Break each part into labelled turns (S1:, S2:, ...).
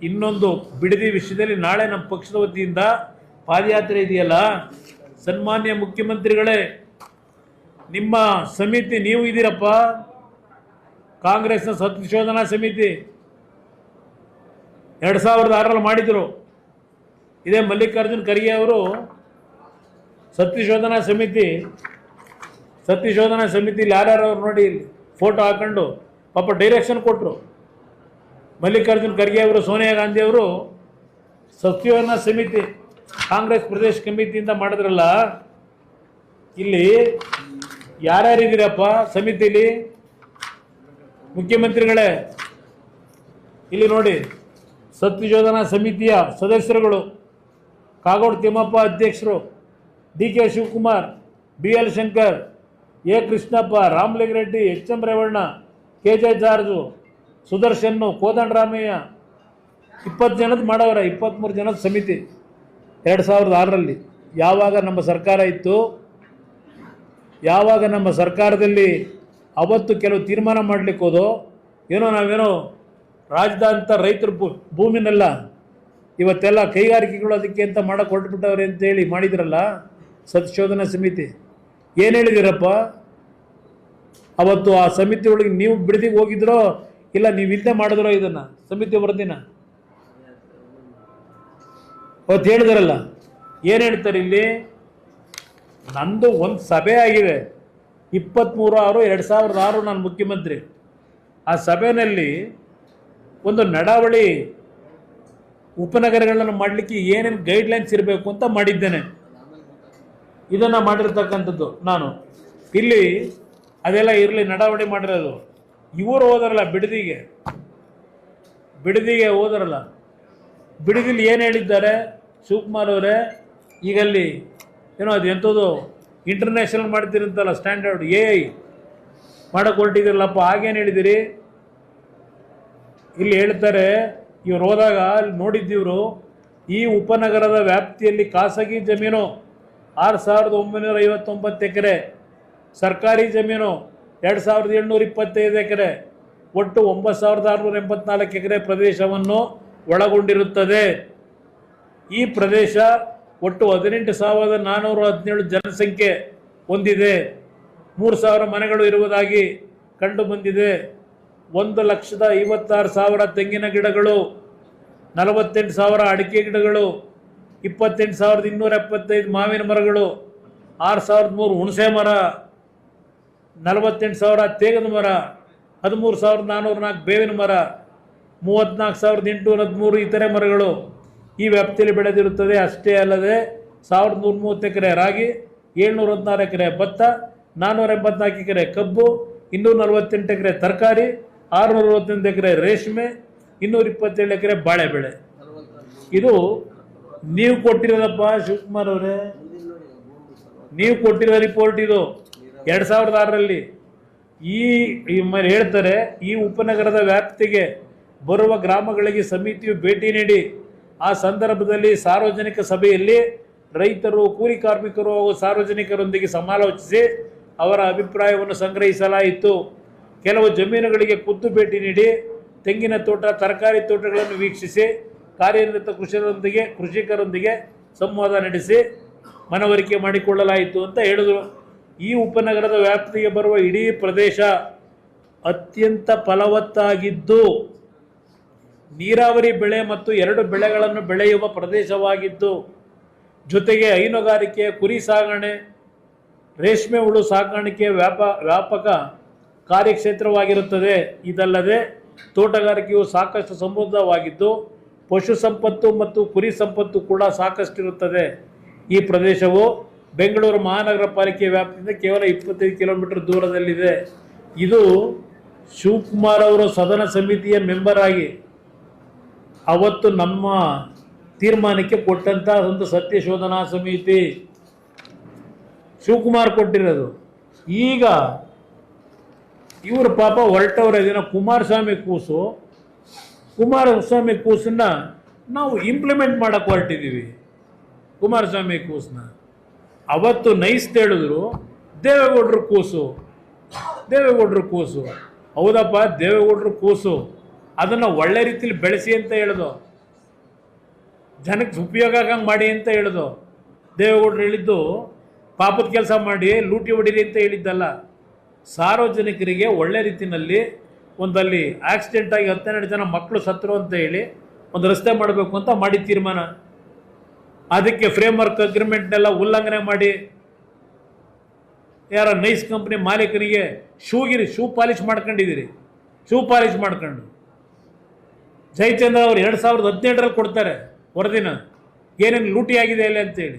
S1: ಇನ್ನೊಂದು ಬಿಡದಿ ವಿಷಯದಲ್ಲಿ ನಾಳೆ ನಮ್ಮ ಪಕ್ಷದ ವತಿಯಿಂದ ಪಾದಯಾತ್ರೆ ಇದೆಯಲ್ಲ, ಸನ್ಮಾನ್ಯ ಮುಖ್ಯಮಂತ್ರಿಗಳೇ, ನಿಮ್ಮ ಸಮಿತಿ ನೀವು ಇದ್ದೀರಪ್ಪ, ಕಾಂಗ್ರೆಸ್ನ ಸತ್ಯಶೋಧನಾ ಸಮಿತಿ 2006ರಲ್ಲಿ ಮಾಡಿದರು. ಇದೇ ಮಲ್ಲಿಕಾರ್ಜುನ್ ಖರ್ಗೆ ಅವರು ಸತ್ಯಶೋಧನಾ ಸಮಿತಿಲಿ ಯಾರ್ಯಾರು ಅವ್ರು ನೋಡಿ ಫೋಟೋ ಹಾಕೊಂಡು ಪಾಪ ಡೈರೆಕ್ಷನ್ ಕೊಟ್ಟರು. ಮಲ್ಲಿಕಾರ್ಜುನ್ ಖರ್ಗೆ ಅವರು, ಸೋನಿಯಾ ಗಾಂಧಿ ಅವರು ಸತ್ಯಶೋಧನಾ ಸಮಿತಿ ಕಾಂಗ್ರೆಸ್ ಪ್ರದೇಶ ಕಮಿಟಿಯಿಂದ ಮಾಡಿದ್ರಲ್ಲ. ಇಲ್ಲಿ ಯಾರ್ಯಾರಿದ್ದೀರಪ್ಪ ಸಮಿತಿಲಿ? ಮುಖ್ಯಮಂತ್ರಿಗಳೇ, ಇಲ್ಲಿ ನೋಡಿ, ಸತ್ಯಶೋಧನಾ ಸಮಿತಿಯ ಸದಸ್ಯರುಗಳು ಕಾಗೋಡು ತಿಮ್ಮಪ್ಪ ಅಧ್ಯಕ್ಷರು, DK Shivakumar, BL Shankar, A Krishnappa, Ramalinga Reddy, HM Revanna, KJ George, ಸುದರ್ಶನ್ನು, Kodandaramaiah, 20 ಜನದ ಮಾಡವರ, 23 ಜನದ ಸಮಿತಿ 2006ರಲ್ಲಿ. ಯಾವಾಗ ನಮ್ಮ ಸರ್ಕಾರ ಇತ್ತು, ಯಾವಾಗ ನಮ್ಮ ಸರ್ಕಾರದಲ್ಲಿ ಅವತ್ತು ಕೆಲವು ತೀರ್ಮಾನ ಮಾಡಲಿಕ್ಕೆ ಹೋದೋ, ನಾವೇನೋ ರಾಜಧಾಂತ ರೈತರ ಭೂಮಿನೆಲ್ಲ ಇವತ್ತೆಲ್ಲ ಕೈಗಾರಿಕೆಗಳು ಅದಕ್ಕೆ ಅಂತ ಮಾಡಕ್ಕೆ ಹೊರಟುಬಿಟ್ಟವ್ರೆ ಅಂತೇಳಿ ಮಾಡಿದ್ರಲ್ಲ ಸತ್ಯಶೋಧನಾ ಸಮಿತಿ. ಏನು ಹೇಳಿದಿರಪ್ಪ ಅವತ್ತು? ಆ ಸಮಿತಿ ಒಳಗೆ ನೀವು ಬಿಡದಿಗೆ ಹೋಗಿದ್ರೋ ಇಲ್ಲ ನೀವು ಇಲ್ಲದೆ ಮಾಡಿದ್ರೋ ಇದನ್ನು ಸಮಿತಿ ವರದಿನ? ಅವತ್ತು ಹೇಳಿದಾರಲ್ಲ. ಏನು ಹೇಳ್ತಾರೆ ಇಲ್ಲಿ? ನಂದು ಒಂದು ಸಭೆ ಆಗಿದೆ 23/6/2006 ನಾನು ಮುಖ್ಯಮಂತ್ರಿ. ಆ ಸಭೆಯಲ್ಲಿ ಒಂದು ನಡಾವಳಿ ಉಪನಗರಗಳನ್ನು ಮಾಡಲಿಕ್ಕೆ ಏನೇನು ಗೈಡ್ಲೈನ್ಸ್ ಇರಬೇಕು ಅಂತ ಮಾಡಿದ್ದೇನೆ. ಇದನ್ನು ಮಾಡಿರ್ತಕ್ಕಂಥದ್ದು ನಾನು. ಇಲ್ಲಿ ಅದೆಲ್ಲ ಇರಲಿ, ನಡಾವಳಿ ಮಾಡಿರೋದು. ಇವರು ಹೋದರಲ್ಲ ಬಿಡದಿಗೆ ಹೋದರಲ್ಲ, ಬಿಡದಿಲಿ ಏನು ಹೇಳಿದ್ದಾರೆ ಶಿವಕುಮಾರ್ ಅವರೇ? ಈಗಲ್ಲಿ ಅದು ಎಂಥದ್ದು ಇಂಟರ್ನ್ಯಾಷನಲ್ ಮಾಡ್ತಿರಂತಲ್ಲ, ಸ್ಟ್ಯಾಂಡರ್ಡ್ AI ಮಾಡೋಕ್ಕೆ ಹೊರಟಿದ್ದೀರಲ್ಲಪ್ಪ, ಹಾಗೇನು ಹೇಳಿದಿರಿ? ಇಲ್ಲಿ ಹೇಳ್ತಾರೆ, ಇವ್ರು ಹೋದಾಗ ಅಲ್ಲಿ ನೋಡಿದ್ದೀವರು, ಈ ಉಪನಗರದ ವ್ಯಾಪ್ತಿಯಲ್ಲಿ ಖಾಸಗಿ ಜಮೀನು 6,959 ಎಕರೆ, ಸರ್ಕಾರಿ ಜಮೀನು 2,725 ಎಕರೆ, ಒಟ್ಟು 9,684 ಎಕರೆ ಪ್ರದೇಶವನ್ನು ಒಳಗೊಂಡಿರುತ್ತದೆ. ಈ ಪ್ರದೇಶ ಒಟ್ಟು 18,417 ಜನಸಂಖ್ಯೆ ಹೊಂದಿದೆ. 3,000 ಮನೆಗಳು ಇರುವುದಾಗಿ ಕಂಡು ಬಂದಿದೆ. 1,56,000 ತೆಂಗಿನ ಗಿಡಗಳು, 48,000 ಅಡಿಕೆ ಗಿಡಗಳು, 28,275 ಮಾವಿನ ಮರಗಳು, 6,003 ಹುಣಸೆ ಮರ, 48,000 ತೇಗದ ಮರ, 13,404 ಬೇವಿನ ಮರ, 34,813 ಇತರೆ ಮರಗಳು ಈ ವ್ಯಾಪ್ತಿಯಲ್ಲಿ ಬೆಳೆದಿರುತ್ತದೆ. ಅಷ್ಟೇ ಅಲ್ಲದೆ 1,130 ಎಕರೆ ರಾಗಿ, 716 ಎಕರೆ ಭತ್ತ, 484 ಎಕರೆ ಕಬ್ಬು, 248 ಎಕರೆ ತರಕಾರಿ, 661 ಎಕರೆ ರೇಷ್ಮೆ, 227 ಎಕರೆ ಬಾಳೆ ಬೆಳೆ. ಇದು ನೀವು ಕೊಟ್ಟಿರೋದಪ್ಪ ಶಿವಕುಮಾರ್ ಅವರೇ, ನೀವು ಕೊಟ್ಟಿರೋ ರಿಪೋರ್ಟ್ ಇದು 2006ರಲ್ಲಿ. ಈ ಹೇಳ್ತಾರೆ, ಈ ಉಪನಗರದ ವ್ಯಾಪ್ತಿಗೆ ಬರುವ ಗ್ರಾಮಗಳಿಗೆ ಸಮಿತಿಯು ಭೇಟಿ ನೀಡಿ ಆ ಸಂದರ್ಭದಲ್ಲಿ ಸಾರ್ವಜನಿಕ ಸಭೆಯಲ್ಲಿ ರೈತರು, ಕೂಲಿ ಕಾರ್ಮಿಕರು ಹಾಗೂ ಸಾರ್ವಜನಿಕರೊಂದಿಗೆ ಸಮಾಲೋಚಿಸಿ ಅವರ ಅಭಿಪ್ರಾಯವನ್ನು ಸಂಗ್ರಹಿಸಲಾಯಿತು. ಕೆಲವು ಜಮೀನುಗಳಿಗೆ ಖುದ್ದು ಭೇಟಿ ನೀಡಿ ತೆಂಗಿನ ತೋಟ, ತರಕಾರಿ ತೋಟಗಳನ್ನು ವೀಕ್ಷಿಸಿ ಕಾರ್ಯನಿರತ ಕೃಷಿಕರೊಂದಿಗೆ ಸಂವಾದ ನಡೆಸಿ ಮನವರಿಕೆ ಮಾಡಿಕೊಳ್ಳಲಾಯಿತು ಅಂತ ಹೇಳಿದರು. ಈ ಉಪನಗರದ ವ್ಯಾಪ್ತಿಗೆ ಬರುವ ಇಡೀ ಪ್ರದೇಶ ಅತ್ಯಂತ ಫಲವತ್ತಾಗಿದ್ದು ನೀರಾವರಿ ಬೆಳೆ ಮತ್ತು 2 ಬೆಳೆಗಳನ್ನು ಬೆಳೆಯುವ ಪ್ರದೇಶವಾಗಿದ್ದು, ಜೊತೆಗೆ ಹೈನುಗಾರಿಕೆ, ಕುರಿ ಸಾಗಣೆ, ರೇಷ್ಮೆ ಹುಳು ಸಾಕಾಣಿಕೆ ವ್ಯಾಪಕ ಕಾರ್ಯಕ್ಷೇತ್ರವಾಗಿರುತ್ತದೆ. ಇದಲ್ಲದೆ ತೋಟಗಾರಿಕೆಯು ಸಾಕಷ್ಟು ಸಮೃದ್ಧವಾಗಿದ್ದು ಪಶು ಸಂಪತ್ತು ಮತ್ತು ಕುರಿ ಸಂಪತ್ತು ಕೂಡ ಸಾಕಷ್ಟಿರುತ್ತದೆ. ಈ ಪ್ರದೇಶವು ಬೆಂಗಳೂರು ಮಹಾನಗರ ಪಾಲಿಕೆ ವ್ಯಾಪ್ತಿಯಿಂದ ಕೇವಲ 25 ಕಿಲೋಮೀಟರ್ ದೂರದಲ್ಲಿದೆ. ಇದು ಶಿವಕುಮಾರ್ ಅವರು ಸದನ ಸಮಿತಿಯ ಮೆಂಬರ್ ಆಗಿ ಅವತ್ತು ನಮ್ಮ ತೀರ್ಮಾನಕ್ಕೆ ಕೊಟ್ಟಂಥ ಒಂದು ಸತ್ಯಶೋಧನಾ ಸಮಿತಿ ಶಿವಕುಮಾರ್ ಕೊಟ್ಟಿರೋದು. ಈಗ ಇವರು ಪಾಪ ಹೊರಟವ್ರ ದಿನ ಕುಮಾರಸ್ವಾಮಿ ಕೂಸನ್ನ ನಾವು ಇಂಪ್ಲಿಮೆಂಟ್ ಮಾಡೋಕ್ಕೆ ಹೊರಟಿದ್ದೀವಿ. ಕುಮಾರಸ್ವಾಮಿ ಕೂಸನ್ನ ಅವತ್ತು ನೈಸ್ ಹೇಳಿದ್ರು, ದೇವೇಗೌಡರು ಕೂಸು. ಹೌದಪ್ಪ, ದೇವೇಗೌಡರು ಕೂಸು, ಅದನ್ನು ಒಳ್ಳೆ ರೀತಿಯಲ್ಲಿ ಬೆಳೆಸಿ ಅಂತ ಹೇಳಿದ್ರು. ಜನಕ್ಕೆ ಉಪಯೋಗ ಆಗಂಗೆ ಮಾಡಿ ಅಂತ ಹೇಳೋದು. ದೇವೇಗೌಡರು ಹೇಳಿದ್ದು ಪಾಪದ ಕೆಲಸ ಮಾಡಿ ಲೂಟಿ ಹೊಡೀರಿ ಅಂತ ಹೇಳಿದ್ದಲ್ಲ. ಸಾರ್ವಜನಿಕರಿಗೆ ಒಳ್ಳೆ ರೀತಿಯಲ್ಲಿ ಒಂದಲ್ಲಿ ಆಕ್ಸಿಡೆಂಟ್ ಆಗಿ 12 ಜನ ಮಕ್ಕಳು ಸತ್ತರು ಅಂತ ಹೇಳಿ ಒಂದು ರಸ್ತೆ ಮಾಡಬೇಕು ಅಂತ ಮಾಡಿ ತೀರ್ಮಾನ. ಅದಕ್ಕೆ ಫ್ರೇಮ್ವರ್ಕ್ ಅಗ್ರಿಮೆಂಟ್ನೆಲ್ಲ ಉಲ್ಲಂಘನೆ ಮಾಡಿ ಯಾರ ನೈಸ್ ಕಂಪ್ನಿ ಮಾಲೀಕರಿಗೆ ಶೂ ಪಾಲಿಶ್ ಮಾಡ್ಕೊಂಡಿದ್ದೀರಿ. ಶೂ ಪಾಲಿಶ್ ಮಾಡ್ಕೊಂಡು ಜಯಚಂದ್ರ ಅವರು 2017ರಲ್ಲಿ ಕೊಡ್ತಾರೆ ವರದಿನ, ಏನೇನು ಲೂಟಿ ಆಗಿದೆ ಅಲ್ಲಿ ಅಂತೇಳಿ.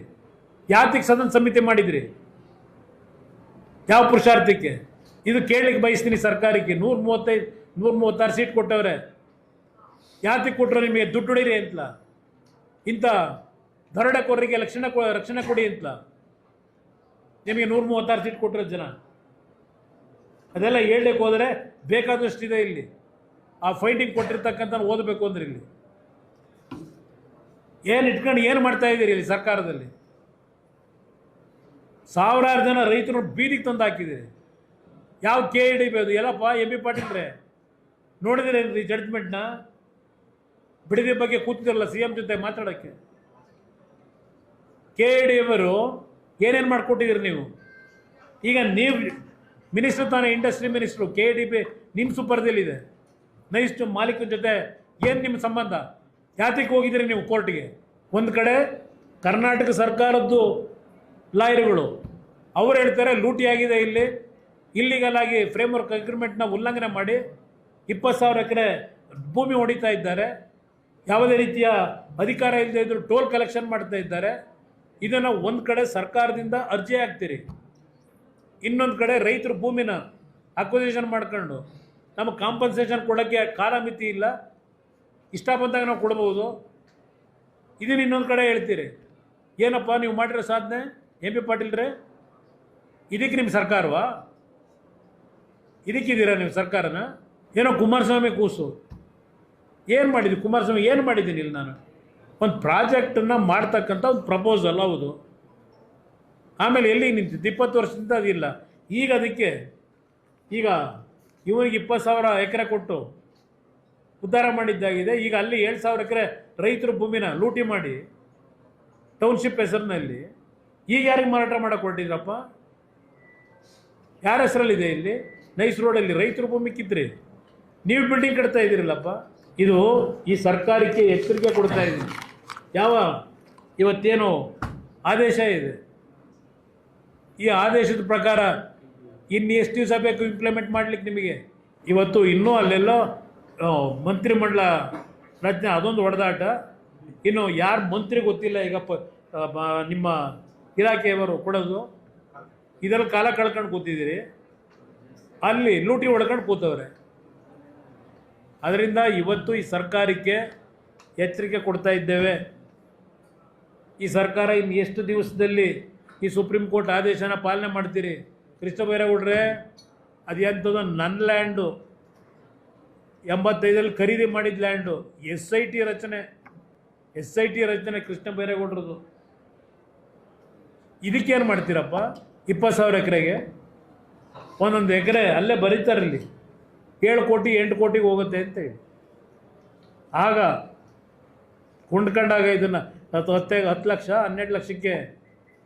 S1: ಯಾತಕ್ಕೆ ಸದನ ಸಮಿತಿ ಮಾಡಿದ್ರಿ? ಯಾವ ಪುರುಷಾರ್ಥಕ್ಕೆ? ಇದು ಕೇಳಲಿಕ್ಕೆ ಬಯಸ್ತೀನಿ ಸರ್ಕಾರಕ್ಕೆ. 136 ಸೀಟ್ ಕೊಟ್ಟವ್ರೆ, ಯಾತಕ್ಕೆ ಕೊಟ್ಟರು? ನಿಮಗೆ ದುಡ್ಡು ಹೊಡೀರಿ ಅಂತಲ, ಇಂಥ ದರೋಡೆಕೋರರಿಗೆ ರಕ್ಷಣೆ ಕೊಡಿ ಅಂತಲ ನಿಮಗೆ 136 ಸೀಟ್ ಕೊಟ್ಟಿರೋ ಜನ. ಅದೆಲ್ಲ ಹೇಳಲಿಕ್ಕೆ ಹೋದರೆ ಬೇಕಾದಷ್ಟಿದೆ ಇಲ್ಲಿ. ಆ ಫೈಟಿಂಗ್ ಕೊಟ್ಟಿರ್ತಕ್ಕಂಥ ಓದಬೇಕು ಅಂದ್ರೆ ಇಲ್ಲಿ ಏನು ಇಟ್ಕೊಂಡು ಏನು ಮಾಡ್ತಾ ಇದ್ದೀರಿ ಇಲ್ಲಿ ಸರ್ಕಾರದಲ್ಲಿ? ಸಾವಿರಾರು ಜನ ರೈತರು ಬೀದಿಗೆ ತಂದು ಹಾಕಿದ್ದೀರಿ. ಯಾವ KED ಬೋದು ಎಲ್ಲಪ್ಪ MP ಪಾಟೀಲ್ರೆ ನೋಡಿದಿರೇನ್ರಿ ಜಡ್ಜ್ಮೆಂಟ್ನ? ಬಿಡದಿ ಬಗ್ಗೆ ಕೂತಿದ್ರಲ್ಲ CM ಜೊತೆ ಮಾತಾಡೋಕ್ಕೆ. KED ಅವರು ಏನೇನು ಮಾಡಿಕೊಟ್ಟಿದ್ದೀರಿ ನೀವು? ಈಗ ನೀವು ಮಿನಿಸ್ಟ್ರು ತಾನೇ, ಇಂಡಸ್ಟ್ರಿ ಮಿನಿಸ್ಟ್ರು. KED ನಿಮ್ಮ ಸುಪರ್ದಲ್ಲಿದೆ. ನೈಸ್ ಮಾಲೀಕನ ಜೊತೆ ಏನು ನಿಮ್ಮ ಸಂಬಂಧ? ಯಾತಕ್ಕೆ ಹೋಗಿದ್ದೀರಿ ನೀವು ಕೋರ್ಟ್ಗೆ? ಒಂದು ಕಡೆ ಕರ್ನಾಟಕ ಸರ್ಕಾರದ್ದು ಲಾಯರ್ಗಳು ಅವ್ರು ಹೇಳ್ತಾರೆ ಲೂಟಿ ಆಗಿದೆ, ಇಲ್ಲಿ ಇಲ್ಲಿಗಲ್ ಆಗಿ ಫ್ರೇಮ್ವರ್ಕ್ ಅಗ್ರಿಮೆಂಟ್ನ ಉಲ್ಲಂಘನೆ ಮಾಡಿ 20,000 ಎಕರೆ ಭೂಮಿ ಹೊಡಿತಾ ಇದ್ದಾರೆ, ಯಾವುದೇ ರೀತಿಯ ಅಧಿಕಾರ ಇಲ್ಲದೆ ಇದ್ದರೂ ಟೋಲ್ ಕಲೆಕ್ಷನ್ ಮಾಡ್ತಾ ಇದ್ದಾರೆ. ಇದನ್ನು ಒಂದು ಕಡೆ ಸರ್ಕಾರದಿಂದ ಅರ್ಜಿ ಹಾಕ್ತೀರಿ, ಇನ್ನೊಂದು ಕಡೆ ರೈತರು ಭೂಮಿನ ಅಕ್ವಿಸಿಷನ್ ಮಾಡ್ಕೊಂಡು ನಮಗೆ ಕಾಂಪನ್ಸೇಷನ್ ಕೊಡೋಕ್ಕೆ ಕಾಲಮಿತಿ ಇಲ್ಲ, ಇಷ್ಟ ಬಂದಾಗ ನಾವು ಕೊಡ್ಬೋದು. ಇದನ್ನು ಇನ್ನೊಂದು ಕಡೆ ಹೇಳ್ತೀರಿ. ಏನಪ್ಪ ನೀವು ಮಾಡಿರೋ ಸಾಧನೆ MP ಪಾಟೀಲ್ರೆ? ಇದಕ್ಕೆ ನಿಮ್ಮ ಸರ್ಕಾರವಾ? ಇದಕ್ಕಿದ್ದೀರಾ ನೀವು ಸರ್ಕಾರನ? ಏನೋ ಕುಮಾರಸ್ವಾಮಿ ಕೂಸು. ಏನು ಮಾಡಿದ್ವಿ ಕುಮಾರಸ್ವಾಮಿ? ಏನು ಮಾಡಿದ್ದೀನಿ ಇಲ್ಲಿ ನಾನು? ಒಂದು ಪ್ರಾಜೆಕ್ಟನ್ನು ಮಾಡ್ತಕ್ಕಂಥ ಒಂದು ಪ್ರಪೋಸಲ್, ಹೌದು. ಆಮೇಲೆ ಎಲ್ಲಿ ನಿಂತಿದ್ದು? 20 ವರ್ಷದಿಂದ ಅದಿಲ್ಲ. ಈಗ ಅದಕ್ಕೆ ಈಗ ಇವನಿಗೆ 20,000 ಎಕರೆ ಕೊಟ್ಟು ಉದ್ಧಾರ ಮಾಡಿದ್ದಾಗಿದೆ. ಈಗ ಅಲ್ಲಿ 7,000 ಎಕರೆ ರೈತರ ಭೂಮಿನ ಲೂಟಿ ಮಾಡಿ ಟೌನ್ಶಿಪ್ ಹೆಸರಿನಲ್ಲಿ ಈಗ ಯಾರಿಗೆ ಮಾರಾಟ ಮಾಡೋಕೆ ಹೊರಟಿದ್ರಪ್ಪ? ಯಾರ ಹೆಸರಲ್ಲಿದೆ? ಇಲ್ಲಿ ನೈಸ್ ರೋಡಲ್ಲಿ ರೈತರ ಭೂಮಿ ಕಿತ್ರಿ ನೀವು ಬಿಲ್ಡಿಂಗ್ ಕಟ್ತಾ ಇದ್ದೀರಲ್ಲಪ್ಪ. ಇದು ಈ ಸರ್ಕಾರಕ್ಕೆ ಎಚ್ಚರಿಕೆ ಕೊಡ್ತಾ ಇದ್ದೀನಿ. ಇವತ್ತೇನು ಆದೇಶ ಇದೆ, ಈ ಆದೇಶದ ಪ್ರಕಾರ ಇನ್ನು ಎಷ್ಟು ದಿವಸ ಬೇಕು ಇಂಪ್ಲಿಮೆಂಟ್ ಮಾಡಲಿಕ್ಕೆ ನಿಮಗೆ? ಇವತ್ತು ಇನ್ನೂ ಅಲ್ಲೆಲ್ಲೋ ಮಂತ್ರಿಮಂಡಲ ರಚನೆ, ಅದೊಂದು ಹೊಡೆದಾಟ. ಇನ್ನು ಯಾರು ಮಂತ್ರಿ ಗೊತ್ತಿಲ್ಲ. ಈಗ ನಿಮ್ಮ ಇಲಾಖೆಯವರು ಕೊಡೋದು ಇದರಲ್ಲಿ ಕಾಲ ಕಳ್ಕೊಂಡು ಕೂತಿದ್ದೀರಿ, ಅಲ್ಲಿ ಲೂಟಿ ಹೊಡ್ಕೊಂಡು ಕೂತವ್ರೆ. ಅದರಿಂದ ಇವತ್ತು ಈ ಸರ್ಕಾರಕ್ಕೆ ಎಚ್ಚರಿಕೆ ಕೊಡ್ತಾ ಇದ್ದೇವೆ. ಈ ಸರ್ಕಾರ ಇನ್ನು ಎಷ್ಟು ದಿವಸದಲ್ಲಿ ಈ ಸುಪ್ರೀಂ ಕೋರ್ಟ್ ಆದೇಶನ ಪಾಲನೆ ಮಾಡ್ತೀರಿ? ಕೃಷ್ಣ ಬೈರೇಗೌಡ್ರೆ, ಅದು ಎಂಥದ್ದು? ನನ್ನ ಲ್ಯಾಂಡು 85ರಲ್ಲಿ ಖರೀದಿ ಮಾಡಿದ ಲ್ಯಾಂಡು. SIT ರಚನೆ ಕೃಷ್ಣ ಬೈರೇಗೌಡ್ರದ್ದು. ಇದಕ್ಕೇನು ಮಾಡ್ತೀರಪ್ಪ? 20,000 ಎಕರೆಗೆ ಒಂದೊಂದು ಎಕರೆ ಅಲ್ಲೇ ಬರೀತಾರಲ್ಲಿ 7 ಕೋಟಿ 8 ಕೋಟಿಗೆ ಹೋಗುತ್ತೆ ಅಂತ ಹೇಳಿ. ಆಗ ಕೊಂಡ್ಕೊಂಡಾಗ ಇದನ್ನು 10 ಲಕ್ಷ 12 ಲಕ್ಷಕ್ಕೆ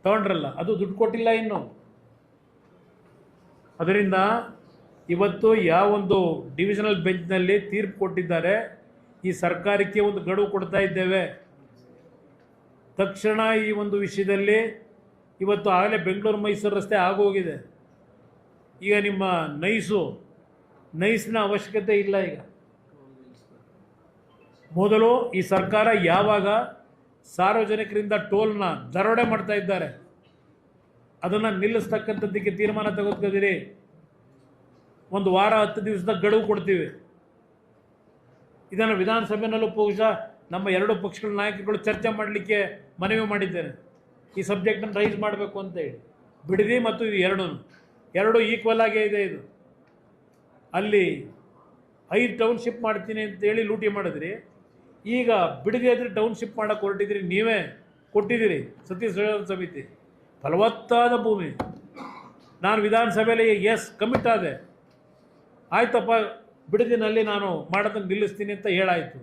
S1: ತಗೊಂಡ್ರಲ್ಲ, ಅದು ದುಡ್ಡು ಕೊಟ್ಟಿಲ್ಲ ಇನ್ನು. ಅದರಿಂದ ಇವತ್ತು ಯಾವೊಂದು ಡಿವಿಷನಲ್ ಬೆಂಚ್ನಲ್ಲಿ ತೀರ್ಪು ಕೊಟ್ಟಿದ್ದಾರೆ, ಈ ಸರ್ಕಾರಕ್ಕೆ ಒಂದು ಗಡುವು ಕೊಡ್ತಾ ಇದ್ದೇವೆ. ತಕ್ಷಣ ಈ ಒಂದು ವಿಷಯದಲ್ಲಿ ಇವತ್ತು ಆಗಲೇ ಬೆಂಗಳೂರು ಮೈಸೂರು ರಸ್ತೆ ಆಗೋಗಿದೆ. ಈಗ ನಿಮ್ಮ ನೈಸ್ನ ಅವಶ್ಯಕತೆ ಇಲ್ಲ. ಈಗ ಮೊದಲು ಈ ಸರ್ಕಾರ ಯಾವಾಗ ಸಾರ್ವಜನಿಕರಿಂದ ಟೋಲ್ನ ದರೋಡೆ ಮಾಡ್ತಾ ಇದ್ದಾರೆ ಅದನ್ನು ನಿಲ್ಲಿಸ್ತಕ್ಕಂಥದ್ದಕ್ಕೆ ತೀರ್ಮಾನ ತೆಗೆದುಕೊಂಡಿರಿ. 1 ವಾರ 10 ದಿವಸದ ಗಡುವು ಕೊಡ್ತೀವಿ. ಇದನ್ನು ವಿಧಾನಸಭೆಯಲ್ಲೂ ಬಹುಶಃ ನಮ್ಮ 2 ಪಕ್ಷಗಳ ನಾಯಕರುಗಳು ಚರ್ಚೆ ಮಾಡಲಿಕ್ಕೆ ಮನವಿ ಮಾಡಿದ್ದೇನೆ. ಈ ಸಬ್ಜೆಕ್ಟನ್ನು ರೈಸ್ ಮಾಡಬೇಕು ಅಂತ ಹೇಳಿ. ಬಿಡದಿ ಮತ್ತು ಇದು ಎರಡು ಈಕ್ವಲ್ ಆಗೇ ಇದೆ. ಇದು ಅಲ್ಲಿ 5 ಟೌನ್ಶಿಪ್ ಮಾಡ್ತೀನಿ ಅಂತೇಳಿ ಲೂಟಿ ಮಾಡಿದ್ರಿ. ಈಗ ಬಿಡದಿ ಆದರೆ ಟೌನ್ಶಿಪ್ ಮಾಡೋಕ್ಕೆ ಹೊರಟಿದ್ರಿ. ನೀವೇ ಕೊಟ್ಟಿದ್ದೀರಿ ಸತೀಶ್ ಸಮಿತಿ, ಫಲವತ್ತಾದ ಭೂಮಿ. ನಾನು ವಿಧಾನಸಭೆಯಲ್ಲಿ ಕಮಿಟ್ ಆದೆ. ಆಯ್ತಪ್ಪ, ಬಿಡದಿನಲ್ಲಿ ನಾನು ಮಾಡೋದನ್ನು ನಿಲ್ಲಿಸ್ತೀನಿ ಅಂತ ಹೇಳಾಯಿತು.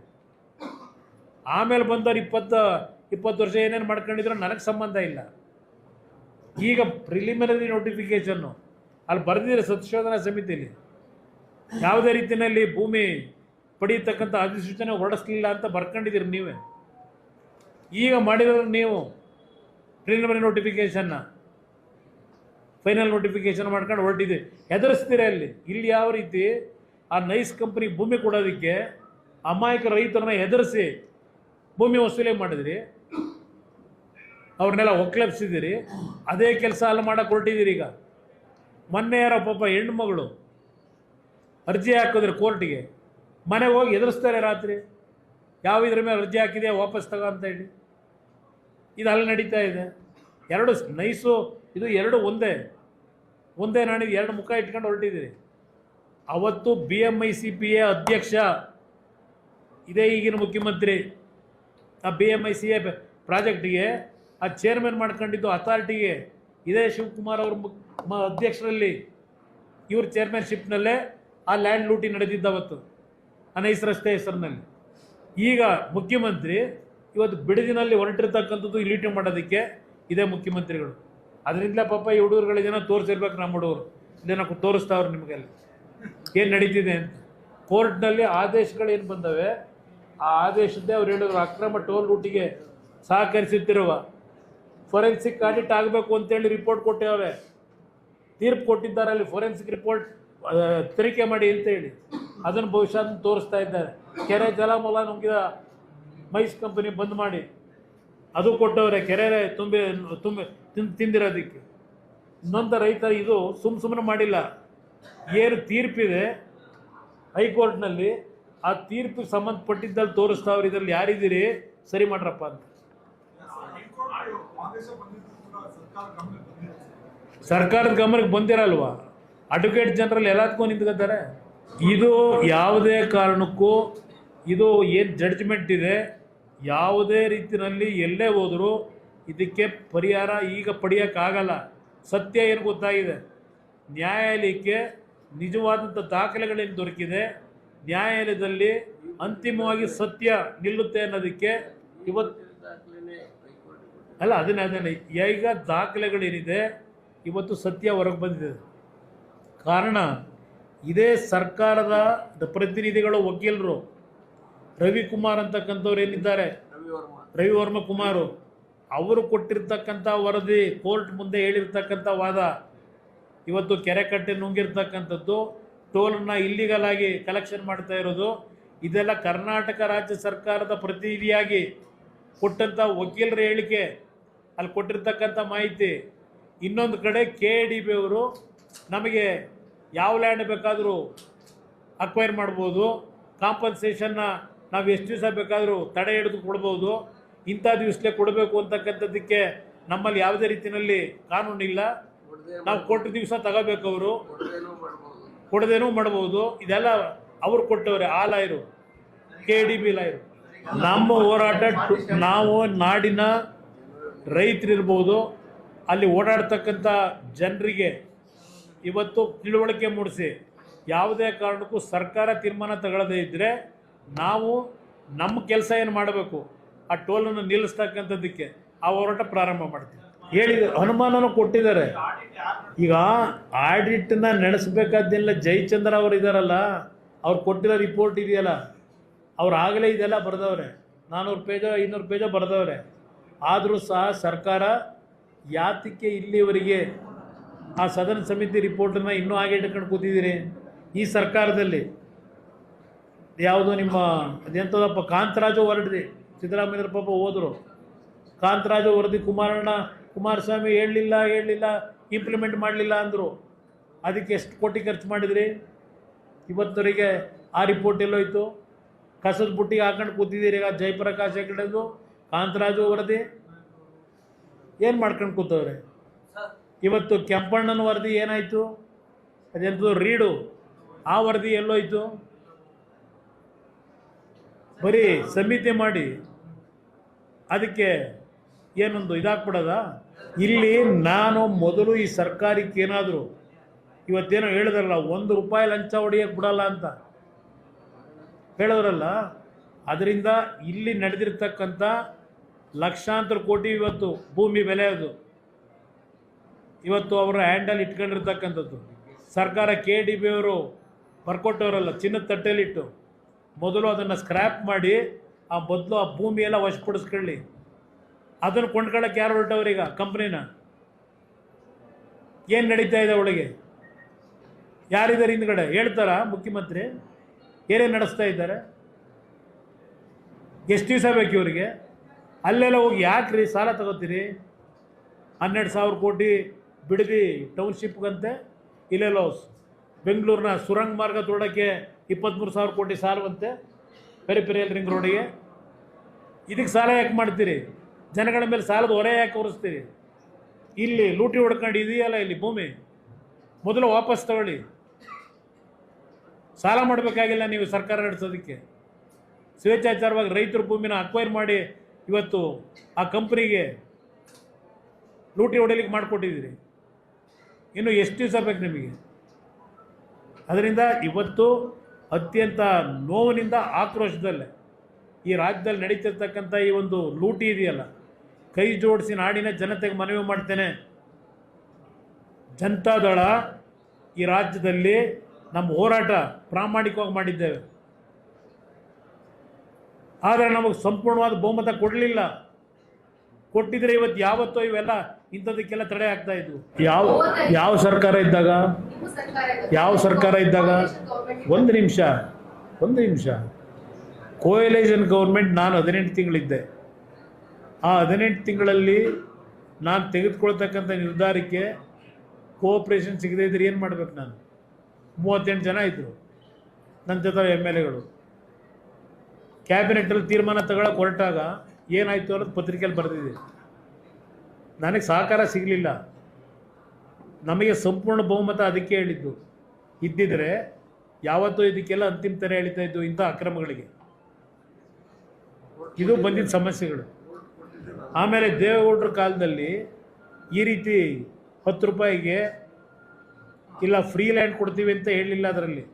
S1: ಆಮೇಲೆ ಬಂದವ್ರು 20 ವರ್ಷ ಏನೇನು ಮಾಡ್ಕೊಂಡಿದ್ರು ನನಗೆ ಸಂಬಂಧ ಇಲ್ಲ. ಈಗ ಪ್ರಿಲಿಮಿನರಿ ನೋಟಿಫಿಕೇಶನ್ನು ಅಲ್ಲಿ ಬರೆದಿದ್ದಾರೆ ಸಂಶೋಧನಾ ಸಮಿತಿಯಲ್ಲಿ, ಯಾವುದೇ ರೀತಿಯಲ್ಲಿ ಭೂಮಿ ಪಡೆಯತಕ್ಕಂಥ ಅಧಿಸೂಚನೆ ಹೊರಡಿಸ್ಲಿಲ್ಲ ಅಂತ ಬರ್ಕೊಂಡಿದ್ದೀರಿ ನೀವೇ. ಈಗ ಮಾಡಿದ್ರೆ ನೀವು ಪ್ರಿಲಿಮಿನರಿ ನೋಟಿಫಿಕೇಶನ್ನ ಫೈನಲ್ ನೋಟಿಫಿಕೇಶನ್ ಮಾಡ್ಕೊಂಡು ಹೊರಟಿದ್ದೀವಿ, ಹೆದರಿಸ್ತೀರ ಅಲ್ಲಿ. ಇಲ್ಲಿ ಯಾವ ರೀತಿ ಆ ನೈಸ್ ಕಂಪ್ನಿಗೆ ಭೂಮಿ ಕೊಡೋದಕ್ಕೆ ಅಮಾಯಕ ರೈತರನ್ನ ಹೆದರಿಸಿ ಭೂಮಿ ವಸೂಲಿ ಮಾಡಿದ್ರಿ, ಅವ್ರನ್ನೆಲ್ಲ ಒಕ್ಲೆಬ್ಸಿದ್ದೀರಿ. ಅದೇ ಕೆಲಸ ಅಲ್ಲಿ ಮಾಡಕ್ಕೆ ಹೊರಟಿದ್ದೀರಿ. ಈಗ ಮೊನ್ನೆ ಯಾರೋ ಪಾಪ ಹೆಣ್ಮಗಳು ಅರ್ಜಿ ಹಾಕಿದ್ರೆ ಕೋರ್ಟಿಗೆ, ಮನೆಗೆ ಹೋಗಿ ಎದುರಿಸ್ತಾರೆ ರಾತ್ರಿ, ಯಾವ ಇದ್ರ ಮೇಲೆ ಅರ್ಜಿ ಹಾಕಿದೆ ವಾಪಸ್ ತಗೋ ಅಂತ ಹೇಳಿ. ಇದು ಅಲ್ಲಿ ನಡೀತಾ ಇದೆ. ಎರಡು ನೈಸು ಇದು ಎರಡು ಒಂದೇ ನಾಣಿಗೆ ಎರಡು ಮುಖ ಇಟ್ಕೊಂಡು ಹೊರಟಿದ್ದೀರಿ. ಅವತ್ತು BMICPA ಅಧ್ಯಕ್ಷ ಇದೇ ಈಗಿನ ಮುಖ್ಯಮಂತ್ರಿ ಆ BMICA ಪ್ರಾಜೆಕ್ಟಿಗೆ ಆ ಚೇರ್ಮನ್ ಮಾಡ್ಕೊಂಡಿದ್ದು ಅಥಾರಿಟಿಗೆ ಇದೇ ಶಿವಕುಮಾರ್ ಅವ್ರ ಅಧ್ಯಕ್ಷರಲ್ಲಿ ಇವ್ರ ಚೇರ್ಮನ್ಶಿಪ್ನಲ್ಲೇ ಆ ಲ್ಯಾಂಡ್ ಲೂಟಿ ನಡೆದಿದ್ದವತ್ತು ಆ ನೈಸ್ ರಸ್ತೆ ಹೆಸರಿನಲ್ಲಿ. ಈಗ ಮುಖ್ಯಮಂತ್ರಿ ಇವತ್ತು ಬಿಡದಿನಲ್ಲಿ ಹೊರಟಿರ್ತಕ್ಕಂಥದ್ದು ಲೂಟಿ ಮಾಡೋದಕ್ಕೆ ಇದೇ ಮುಖ್ಯಮಂತ್ರಿಗಳು. ಅದರಿಂದಲೇ ಪಾಪ ಈ ಹುಡುಗರುಗಳಿಗೇನೋ ತೋರಿಸಿರ್ಬೇಕು, ನಮ್ಮ ಹುಡುಗರು ಇದೇನೋ ತೋರಿಸ್ತಾವ್ರು ನಿಮಗೆಲ್ಲ ಏನು ನಡೀತಿದೆ ಅಂತ. ಕೋರ್ಟ್ನಲ್ಲಿ ಆದೇಶಗಳೇನು ಬಂದವೆ ಆ ಆದೇಶದ್ದೇ ಅವ್ರು ಹೇಳಿದ್ರು, ಅಕ್ರಮ ಟೋಲ್ ಲೂಟಿಗೆ ಸಹಕರಿಸುತ್ತಿರುವ ಫೊರೆನ್ಸಿಕ್ ಆಡಿಟ್ ಆಗಬೇಕು ಅಂತೇಳಿ ರಿಪೋರ್ಟ್ ಕೊಟ್ಟೇವೆ, ತೀರ್ಪು ಕೊಟ್ಟಿದ್ದಾರೆ. ಅಲ್ಲಿ ಫೊರೆನ್ಸಿಕ್ ರಿಪೋರ್ಟ್ ತನಿಖೆ ಮಾಡಿ ಅಂತೇಳಿ ಅದನ್ನು ಬಹುಶಃ ತೋರಿಸ್ತಾ ಇದ್ದಾರೆ. ಕೆರೆ ಜಲಮೂಲ ನುಂಗಿದ ಮೈಸ್ ಕಂಪನಿ ಬಂದ್ ಮಾಡಿ ಅದು ಕೊಟ್ಟವ್ರೆ, ಕೆರೆ ತಿಂದಿರೋದಕ್ಕೆ. ಇನ್ನೊಂದು ರೈತ ಇದು ಸುಮ್ಮನೆ ಮಾಡಿಲ್ಲ. ಏನು ತೀರ್ಪಿದೆ ಹೈಕೋರ್ಟ್ನಲ್ಲಿ ಆ ತೀರ್ಪಿಗೆ ಸಂಬಂಧಪಟ್ಟಿದ್ದಲ್ಲಿ ತೋರಿಸ್ತಾವ್ರು, ಇದರಲ್ಲಿ ಯಾರಿದ್ದೀರಿ ಸರಿ ಮಾಡ್ರಪ್ಪ ಅಂತ. ಸರ್ಕಾರದ ಗಮನಕ್ಕೆ ಬಂದಿರಲ್ವಾ? ಅಡ್ವೊಕೇಟ್ ಜನರಲ್ ಎಲ್ಲದಕ್ಕೂ ನಿಂತ್ಕೊತಾರೆ. ಇದು ಯಾವುದೇ ಕಾರಣಕ್ಕೂ ಇದು ಏನು ಜಡ್ಜ್ಮೆಂಟ್ ಇದೆ ಯಾವುದೇ ರೀತಿಯಲ್ಲಿ ಎಲ್ಲೇ ಹೋದರೂ ಇದಕ್ಕೆ ಪರಿಹಾರ ಈಗ ಪಡೆಯೋಕ್ಕಾಗಲ್ಲ. ಸತ್ಯ ಏನು ಗೊತ್ತಾಗಿದೆ, ನ್ಯಾಯಾಲಯಕ್ಕೆ ನಿಜವಾದಂಥ ದಾಖಲೆಗಳೇನು ದೊರಕಿದೆ, ನ್ಯಾಯಾಲಯದಲ್ಲಿ ಅಂತಿಮವಾಗಿ ಸತ್ಯ ನಿಲ್ಲುತ್ತೆ ಅನ್ನೋದಕ್ಕೆ ಇವತ್ತು ಅಲ್ಲ ಅದನ್ನೇ ಈಗ ದಾಖಲೆಗಳೇನಿದೆ ಇವತ್ತು ಸತ್ಯ ಹೊರಗೆ ಬಂದಿದೆ. ಕಾರಣ ಇದೇ ಸರ್ಕಾರದ ಪ್ರತಿನಿಧಿಗಳು ವಕೀಲರು ರವಿಕುಮಾರ್ ಅಂತಕ್ಕಂಥವ್ರು ಏನಿದ್ದಾರೆ, ರವಿವರ್ಮ ಕುಮಾರು, ಅವರು ಕೊಟ್ಟಿರ್ತಕ್ಕಂಥ ವರದಿ, ಕೋರ್ಟ್ ಮುಂದೆ ಹೇಳಿರ್ತಕ್ಕಂಥ ವಾದ, ಇವತ್ತು ಕೆರೆ ಕಟ್ಟೆ ನುಂಗಿರ್ತಕ್ಕಂಥದ್ದು, ಟೋಲನ್ನು ಇಲ್ಲಿಗಲ್ ಆಗಿ ಕಲೆಕ್ಷನ್ ಮಾಡ್ತಾ ಇರೋದು, ಇದೆಲ್ಲ ಕರ್ನಾಟಕ ರಾಜ್ಯ ಸರ್ಕಾರದ ಪ್ರತಿನಿಧಿಯಾಗಿ ಕೊಟ್ಟಂಥ ವಕೀಲರ ಹೇಳಿಕೆ, ಅಲ್ಲಿ ಕೊಟ್ಟಿರ್ತಕ್ಕಂಥ ಮಾಹಿತಿ. ಇನ್ನೊಂದು ಕಡೆ KADB ಅವರು ನಮಗೆ ಯಾವ ಲ್ಯಾಂಡ್ ಬೇಕಾದರೂ ಅಕ್ವೈರ್ ಮಾಡ್ಬೋದು, ಕಾಂಪನ್ಸೇಷನ್ನ ನಾವು ಎಷ್ಟು ದಿವಸ ಬೇಕಾದರೂ ತಡೆ ಹಿಡಿದು ಕೊಡ್ಬೋದು, ಇಂಥ ದಿವಸಲೇ ಕೊಡಬೇಕು ಅಂತಕ್ಕಂಥದ್ದಕ್ಕೆ ನಮ್ಮಲ್ಲಿ ಯಾವುದೇ ರೀತಿಯಲ್ಲಿ ಕಾನೂನಿಲ್ಲ. ನಾವು ಕೊಟ್ಟ ದಿವಸ ತಗೋಬೇಕು, ಅವರು ಕೊಡದೇನೂ ಮಾಡ್ಬೋದು. ಇದೆಲ್ಲ ಅವ್ರು ಕೊಟ್ಟವ್ರೆ, ಆ ಲಾಯರು KADB ಲಾಯರು. ನಮ್ಮ ಹೋರಾಟ ನಾವು ನಾಡಿನ ರೈತರಿರ್ಬೋದು, ಅಲ್ಲಿ ಓಡಾಡ್ತಕ್ಕಂಥ ಜನರಿಗೆ ಇವತ್ತು ತಿಳುವಳಿಕೆ ಮೂಡಿಸಿ, ಯಾವುದೇ ಕಾರಣಕ್ಕೂ ಸರ್ಕಾರ ತೀರ್ಮಾನ ತಗೊಳ್ಳದೇ ಇದ್ದರೆ ನಾವು ನಮ್ಮ ಕೆಲಸ ಏನು ಮಾಡಬೇಕು, ಆ ಟೋಲನ್ನು ನಿಲ್ಲಿಸ್ತಕ್ಕಂಥದ್ದಕ್ಕೆ ಆ ಹೋರಾಟ ಪ್ರಾರಂಭ ಮಾಡ್ತೀವಿ. ಹೇಳಿದ ಅನುಮಾನನೂ ಕೊಟ್ಟಿದ್ದಾರೆ. ಈಗ ಆಡಿಟ್ನ ನಡೆಸಬೇಕಾದ್ದೆಲ್ಲ ಜಯಚಂದ್ರ ಅವರು ಇದ್ದಾರಲ್ಲ, ಅವ್ರು ಕೊಟ್ಟಿರೋ ರಿಪೋರ್ಟ್ ಇದೆಯಲ್ಲ, ಅವ್ರು ಆಗಲೇ ಇದೆಲ್ಲ ಬರೆದವ್ರೆ, 400 ಪೇಜೋ 500 ಪೇಜೋ ಬರೆದವ್ರೆ. ಆದರೂ ಸಹ ಸರ್ಕಾರ ಯಾತಕ್ಕೆ ಇಲ್ಲಿವರೆಗೆ ಆ ಸದನ ಸಮಿತಿ ರಿಪೋರ್ಟನ್ನು ಇನ್ನೂ ಹಾಗೆ ಇಟ್ಕೊಂಡು ಕೂತಿದ್ದೀರಿ? ಈ ಸರ್ಕಾರದಲ್ಲಿ ಯಾವುದೋ ನಿಮ್ಮ ಅದೆಂಥದಪ್ಪ ಕಾಂತರಾಜು ವರದಿ, ಸಿದ್ದರಾಮಯ್ಯರ ಪಾಪ ಹೋದರು, ಕಾಂತರಾಜು ವರದಿ ಕುಮಾರಸ್ವಾಮಿ ಹೇಳಲಿಲ್ಲ ಇಂಪ್ಲಿಮೆಂಟ್ ಮಾಡಲಿಲ್ಲ ಅಂದರು. ಅದಕ್ಕೆ ಎಷ್ಟು ಕೋಟಿ ಖರ್ಚು ಮಾಡಿದ್ರಿ? ಇವತ್ತವರೆಗೆ ಆ ರಿಪೋರ್ಟ್ ಎಲ್ಲೋಯ್ತು? ಕಸದ ಬುಟ್ಟಿಗೆ ಹಾಕೊಂಡು ಕೂತಿದ್ದೀರಿ. ಈಗ ಜಯಪ್ರಕಾಶ್ ಹೆಗಡೆದು ಕಾಂತರಾಜು ವರದಿ ಏನು ಮಾಡ್ಕೊಂಡು ಕೂತವ್ರೆ? ಇವತ್ತು ಕೆಂಪಣ್ಣನ ವರದಿ ಏನಾಯಿತು? ಅದೆಂಥದ್ದು ರೀಡು, ಆ ವರದಿ ಎಲ್ಲೋಯ್ತು? ಬರೀ ಸಮಿತಿ ಮಾಡಿ ಅದಕ್ಕೆ ಏನೊಂದು ಇದಾಗ್ಬಿಡೋದ? ಇಲ್ಲಿ ನಾನು ಮೊದಲು ಈ ಸರ್ಕಾರಕ್ಕೆ ಏನಾದರೂ ಇವತ್ತೇನೋ ಹೇಳಿದ್ರಲ್ಲ, 1 ರೂಪಾಯಿ ಲಂಚ ಹೊಡೆಯೋಕ್ಕೆ ಬಿಡಲ್ಲ ಅಂತ ಹೇಳಿದ್ರಲ್ಲ, ಅದರಿಂದ ಇಲ್ಲಿ ನಡೆದಿರ್ತಕ್ಕಂಥ ಲಕ್ಷಾಂತರ ಕೋಟಿ ಇವತ್ತು ಭೂಮಿ ಬೆಲೆ ಅದು ಇವತ್ತು ಅವರ ಹ್ಯಾಂಡಲ್ ಇಟ್ಕೊಂಡಿರ್ತಕ್ಕಂಥದ್ದು ಸರ್ಕಾರ KDB ಅವರು ಬರ್ಕೊಟ್ಟವರಲ್ಲ ಚಿನ್ನದ ತಟ್ಟೆಲಿಟ್ಟು ಮೊದಲು ಅದನ್ನು ಸ್ಕ್ರ್ಯಾಪ್ ಮಾಡಿ ಆ ಭೂಮಿ ಎಲ್ಲ ವಶಪಡಿಸ್ಕೊಳ್ಳಿ. ಅದನ್ನು ಕೊಂಡ್ಕೊಳ್ಳೋಕೆ ಯಾರು ಹೊರಟವ್ರೀಗ ಕಂಪ್ನಿನ? ಏನು ನಡೀತಾ ಇದೆ ಒಳಗೆ? ಯಾರಿದ್ದಾರೆ ಹಿಂದ್ಗಡೆ? ಹೇಳ್ತಾರಾ ಮುಖ್ಯಮಂತ್ರಿ ಏನೇನು ನಡೆಸ್ತಾ ಇದ್ದಾರೆ? ಎಷ್ಟು ದಿವಸ ಬೇಕು ಇವರಿಗೆ? ಅಲ್ಲೆಲ್ಲ ಹೋಗಿ ಯಾಕ್ರಿ ಸಾಲ ತಗೋತೀರಿ? 12,000 ಕೋಟಿ ಬಿಡದಿ ಟೌನ್ಶಿಪ್ಗಂತೆ, ಇಲ್ಲೆಲ್ಲೋ ಬೆಂಗಳೂರಿನ ಸುರಂಗ ಮಾರ್ಗ ತೋಡೋಕ್ಕೆ 23,000 ಕೋಟಿ ಸಾಲವಂತೆ ಪೆರಿಫೆರಿಯಲ್ ರಿಂಗ್ ರೋಡಿಗೆ. ಇದಕ್ಕೆ ಸಾಲ ಯಾಕೆ ಮಾಡ್ತೀರಿ? ಜನಗಳ ಮೇಲೆ ಸಾಲದ ಹೊರೆ ಯಾಕೆ ಹೊರಿಸ್ತೀರಿ? ಇಲ್ಲಿ ಲೂಟಿ ಹೊಡ್ಕೊಂಡು ಇದೆಯಲ್ಲ ಇಲ್ಲಿ ಭೂಮಿ, ಮೊದಲು ವಾಪಸ್ ತಗೊಳ್ಳಿ. ಸಾಲ ಮಾಡಬೇಕಾಗಿಲ್ಲ ನೀವು ಸರ್ಕಾರ ನಡೆಸೋದಕ್ಕೆ. ಸ್ವೇಚ್ಛಾಚಾರವಾಗಿ ರೈತರ ಭೂಮಿನ ಅಕ್ವೈರ್ ಮಾಡಿ ಇವತ್ತು ಆ ಕಂಪ್ನಿಗೆ ಲೂಟಿ ಹೊಡೆಯಲಿಕ್ಕೆ ಮಾಡಿಕೊಟ್ಟಿದ್ದೀರಿ. ಇನ್ನು ಎಷ್ಟು ದಿವಸ ಬೇಕು ನಿಮಗೆ? ಅದರಿಂದ ಇವತ್ತು ಅತ್ಯಂತ ನೋವಿನಿಂದ ಆಕ್ರೋಶದಲ್ಲೇ ಈ ರಾಜ್ಯದಲ್ಲಿ ನಡೀತಿರ್ತಕ್ಕಂಥ ಈ ಒಂದು ಲೂಟಿ ಇದೆಯಲ್ಲ, ಕೈ ಜೋಡಿಸಿ ನಾಡಿನ ಜನತೆಗೆ ಮನವಿ ಮಾಡ್ತೇನೆ. ಜನತಾದಳ ಈ ರಾಜ್ಯದಲ್ಲಿ ನಮ್ಮ ಹೋರಾಟ ಪ್ರಾಮಾಣಿಕವಾಗಿ ಮಾಡಿದ್ದೇವೆ, ಆದರೆ ನಮಗೆ ಸಂಪೂರ್ಣವಾದ ಬಹುಮತ ಕೊಡಲಿಲ್ಲ. ಕೊಟ್ಟಿದ್ರೆ ಇವತ್ತು ಯಾವತ್ತೋ ಇವೆಲ್ಲ ಇಂಥದಕ್ಕೆಲ್ಲ ತಡೆ ಆಗ್ತಾ ಇದ್ವು. ಯಾವ ಸರ್ಕಾರ ಇದ್ದಾಗ ಒಂದು ನಿಮಿಷ ಕೋಯಲೇಷನ್ ಗೌರ್ಮೆಂಟ್ ನಾನು 18 ತಿಂಗಳಿದ್ದೆ. ಆ 18 ತಿಂಗಳಲ್ಲಿ ನಾನು ತೆಗೆದುಕೊಳ್ತಕ್ಕಂಥ ನಿರ್ಧಾರಕ್ಕೆ ಕೋಆಪ್ರೇಷನ್ ಸಿಗದೇ ಇದ್ರೆ ಏನು ಮಾಡ್ಬೇಕು? ನಾನು 38 ಜನ ಇದ್ದರು ನನ್ನ ಜೊತೆ MLAಗಳು. ಕ್ಯಾಬಿನೆಟ್ಟಲ್ಲಿ ತೀರ್ಮಾನ ತಗೊಳ್ಳೋಕೆ ಹೊರಟಾಗ ಏನಾಯಿತು ಅನ್ನೋದು ಪತ್ರಿಕೆಯಲ್ಲಿ ಬರೆದಿದೆ. ನನಗೆ ಸಹಕಾರ ಸಿಗಲಿಲ್ಲ. ನಮಗೆ ಸಂಪೂರ್ಣ ಬಹುಮತ ಅದಕ್ಕೆ ಹೇಳಿದ್ದು. ಇದ್ದಿದ್ರೆ ಯಾವತ್ತೂ ಇದಕ್ಕೆಲ್ಲ ಅಂತಿಮ ತೆರೆ ಎಳಿತಾ ಇದ್ದು ಇಂಥ ಅಕ್ರಮಗಳಿಗೆ. ಇದು ಬಂದಿದ್ದ ಸಮಸ್ಯೆಗಳು. ಆಮೇಲೆ ದೇವೇಗೌಡರ ಕಾಲದಲ್ಲಿ ಈ ರೀತಿ 10 ರೂಪಾಯಿಗೆ ಇಲ್ಲ ಫ್ರೀ ಲ್ಯಾಂಡ್ ಕೊಡ್ತೀವಿ ಅಂತ ಹೇಳಲಿಲ್ಲ ಅದರಲ್ಲಿ.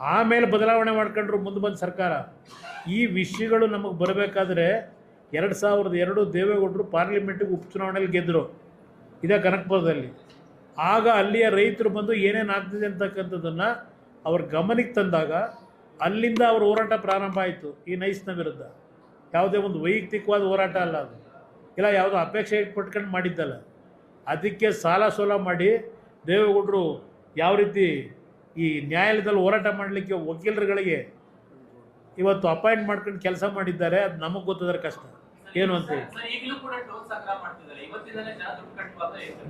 S1: ಆಮೇಲೆ ಬದಲಾವಣೆ ಮಾಡ್ಕೊಂಡ್ರು ಮುಂದೆ ಬಂದ ಸರ್ಕಾರ. ಈ ವಿಷಯಗಳು ನಮಗೆ ಬರಬೇಕಾದ್ರೆ 2002 ದೇವೇಗೌಡರು ಪಾರ್ಲಿಮೆಂಟಿಗೆ ಉಪಚುನಾವಣೆಯಲ್ಲಿ ಗೆದ್ದರು, ಇದೇ ಕನಕಪುರದಲ್ಲಿ. ಆಗ ಅಲ್ಲಿಯ ರೈತರು ಬಂದು ಏನೇನು ಆಗ್ತಿದೆ ಅಂತಕ್ಕಂಥದ್ದನ್ನು ಅವ್ರ ಗಮನಕ್ಕೆ ತಂದಾಗ ಅಲ್ಲಿಂದ ಅವ್ರ ಹೋರಾಟ ಪ್ರಾರಂಭ ಆಯಿತು ಈ ನೈಸ್ನ ವಿರುದ್ಧ. ಯಾವುದೇ ಒಂದು ವೈಯಕ್ತಿಕವಾದ ಹೋರಾಟ ಅಲ್ಲ ಅದು, ಇಲ್ಲ ಯಾವುದೋ ಅಪೇಕ್ಷೆ ಪಟ್ಕೊಂಡು ಮಾಡಿದ್ದಲ್ಲ. ಅದಕ್ಕೆ ಸಾಲ ಸೋಲ ಮಾಡಿ ದೇವೇಗೌಡರು ಯಾವ ರೀತಿ ಈ ನ್ಯಾಯಾಲಯದಲ್ಲಿ ಹೋರಾಟ ಮಾಡಲಿಕ್ಕೆ ವಕೀಲರುಗಳಿಗೆ ಇವತ್ತು ಅಪಾಯಿಂಟ್ ಮಾಡ್ಕೊಂಡು ಕೆಲಸ ಮಾಡಿದ್ದಾರೆ, ಅದು ನಮಗೆ ಗೊತ್ತದ್ರ ಕಷ್ಟ ಏನು ಅಂತ.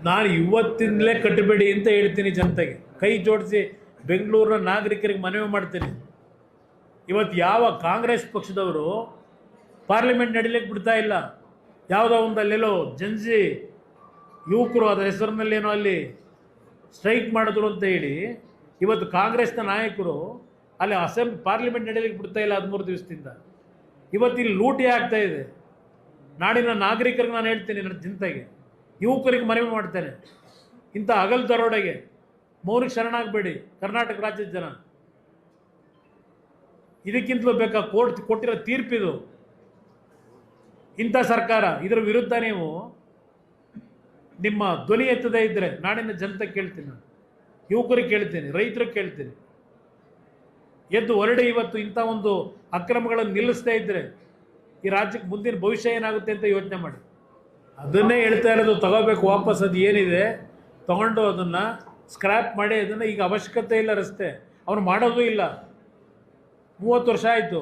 S1: ನಾನು ಇವತ್ತಿಂದಲೇ ಕಟ್ಟಬೇಡಿ ಅಂತ ಹೇಳ್ತೀನಿ ಜನತೆಗೆ. ಕೈ ಜೋಡಿಸಿ ಬೆಂಗಳೂರಿನ ನಾಗರಿಕರಿಗೆ ಮನವಿ ಮಾಡ್ತೀನಿ. ಇವತ್ತು ಯಾವ ಕಾಂಗ್ರೆಸ್ ಪಕ್ಷದವರು ಪಾರ್ಲಿಮೆಂಟ್ ನಡೀಲಿಕ್ಕೆ ಬಿಡ್ತಾ ಇಲ್ಲ. ಯಾವುದೋ ಒಂದು ಅಲ್ಲೆಲ್ಲೋ ಜನ್ಸಿ ಯುವಕರು ಅದರ ಹೆಸರಿನಲ್ಲೇನೋ ಅಲ್ಲಿ ಸ್ಟ್ರೈಕ್ ಮಾಡಿದ್ರು ಅಂತ ಹೇಳಿ ಇವತ್ತು ಕಾಂಗ್ರೆಸ್ನ ನಾಯಕರು ಅಲ್ಲಿ ಪಾರ್ಲಿಮೆಂಟ್ ನಡೀಲಿಕ್ಕೆ ಬಿಡ್ತಾ ಇಲ್ಲ 13 ದಿವಸದಿಂದ. ಇವತ್ತು ಇಲ್ಲಿ ಲೂಟಿ ಆಗ್ತಾ ಇದೆ. ನಾಡಿನ ನಾಗರಿಕರಿಗೆ ನಾನು ಹೇಳ್ತೀನಿ, ನನ್ನ ಜನತೆಗೆ ಯುವಕರಿಗೆ ಮನವಿ ಮಾಡ್ತೇನೆ, ಇಂಥ ಹಗಲು ದರೋಡೆಗೆ ಮೌನಕ್ಕೆ ಶರಣಾಗಬೇಡಿ ಕರ್ನಾಟಕ ರಾಜ್ಯದ ಜನ. ಇದಕ್ಕಿಂತಲೂ ಬೇಕಾ ಕೋರ್ಟ್ ಕೊಟ್ಟಿರೋ ತೀರ್ಪಿದು. ಇಂಥ ಸರ್ಕಾರ ಇದರ ವಿರುದ್ಧ ನೀವು ನಿಮ್ಮ ಧ್ವನಿ ಎತ್ತದೇ ಇದ್ದರೆ ನಾಡಿನ ಜನತೆ ಕೇಳ್ತೀನಿ, ನಾನು ಯುವಕರಿಗೆ ಕೇಳ್ತೀನಿ, ರೈತರಿಗೆ ಕೇಳ್ತೀನಿ, ಎದ್ದು ಹೊರಡಿ ಇವತ್ತು ಇಂಥ ಒಂದು ಅಕ್ರಮಗಳನ್ನು ನಿಲ್ಲಿಸ್ತಾ ಇದ್ದರೆ ಈ ರಾಜ್ಯಕ್ಕೆ ಮುಂದಿನ ಭವಿಷ್ಯ ಏನಾಗುತ್ತೆ ಅಂತ ಯೋಚನೆ ಮಾಡಿ. ಅದನ್ನೇ ಹೇಳ್ತಾ ಇರೋದು, ತಗೋಬೇಕು ವಾಪಸ್. ಅದು ಏನಿದೆ ತಗೊಂಡು ಅದನ್ನು ಸ್ಕ್ರ್ಯಾಪ್ ಮಾಡಿ, ಅದನ್ನು ಈಗ ಅವಶ್ಯಕತೆ ಇಲ್ಲ. ರಸ್ತೆ ಅವನು ಮಾಡೋದು ಇಲ್ಲ. 30 ವರ್ಷ ಆಯಿತು.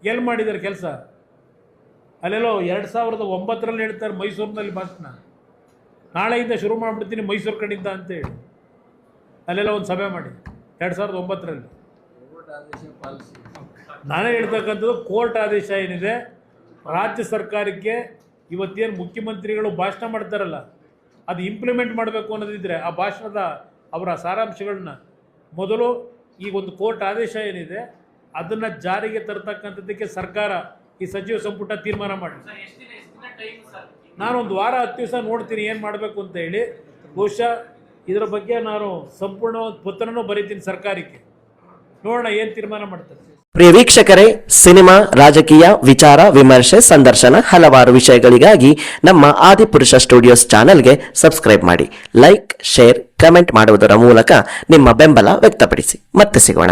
S1: ಎಲ್ಲಿ ಮಾಡಿದ್ದಾರೆ ಕೆಲಸ? ಅಲ್ಲೆಲ್ಲೋ 2009ರಲ್ಲಿ ಹೇಳ್ತಾರೆ ಮೈಸೂರಿನಲ್ಲಿ ಭಾಷಣ, ನಾಳೆಯಿಂದ ಶುರು ಮಾಡಿಬಿಡ್ತೀನಿ ಮೈಸೂರು ಕಡೆಯಿಂದ ಅಂತೇಳಿ ಅಲ್ಲೆಲ್ಲ ಒಂದು ಸಭೆ ಮಾಡಿ 2009ರಲ್ಲಿ. ನಾನೇ ಹೇಳ್ತಕ್ಕಂಥದ್ದು ಕೋರ್ಟ್ ಆದೇಶ ಏನಿದೆ ರಾಜ್ಯ ಸರ್ಕಾರಕ್ಕೆ, ಇವತ್ತೇನು ಮುಖ್ಯಮಂತ್ರಿಗಳು ಭಾಷಣ ಮಾಡ್ತಾರಲ್ಲ ಅದು ಇಂಪ್ಲಿಮೆಂಟ್ ಮಾಡಬೇಕು ಅನ್ನೋದಿದ್ದರೆ ಆ ಭಾಷಣದ ಅವರ ಸಾರಾಂಶಗಳನ್ನ ಮೊದಲು ಈಗ ಒಂದು ಕೋರ್ಟ್ ಆದೇಶ ಏನಿದೆ ಅದನ್ನು ಜಾರಿಗೆ ತರತಕ್ಕಂಥದ್ದಕ್ಕೆ ಸರ್ಕಾರ ಈ ಸಚಿವ ಸಂಪುಟ ತೀರ್ಮಾನ ಮಾಡಿ. ನಾನೊಂದು ವಾರ 10 ದಿವಸ ನೋಡ್ತೀನಿ ಏನು ಮಾಡಬೇಕು ಅಂತ ಹೇಳಿ. ಬಹುಶಃ ಇದರ ಬಗ್ಗೆ ನಾನು ಸಂಪೂರ್ಣವಾದ ಪತ್ರನೂ ಬರೀತೀನಿ ಸರ್ಕಾರಕ್ಕೆ, ನೋಡೋಣ ಏನು ತೀರ್ಮಾನ ಮಾಡ್ತಾರೆ.
S2: ಪ್ರಿಯ ವೀಕ್ಷಕರೇ, ಸಿನಿಮಾ, ರಾಜಕೀಯ, ವಿಚಾರ, ವಿಮರ್ಶೆ, ಸಂದರ್ಶನ ಹಲವಾರು ವಿಷಯಗಳಿಗಾಗಿ ನಮ್ಮ ಆದಿಪುರುಷ ಸ್ಟುಡಿಯೋಸ್ ಚಾನೆಲ್ಗೆ ಸಬ್ಸ್ಕ್ರೈಬ್ ಮಾಡಿ. ಲೈಕ್, ಶೇರ್, ಕಮೆಂಟ್ ಮಾಡುವುದರ ಮೂಲಕ ನಿಮ್ಮ ಬೆಂಬಲ ವ್ಯಕ್ತಪಡಿಸಿ. ಮತ್ತೆ ಸಿಗೋಣ.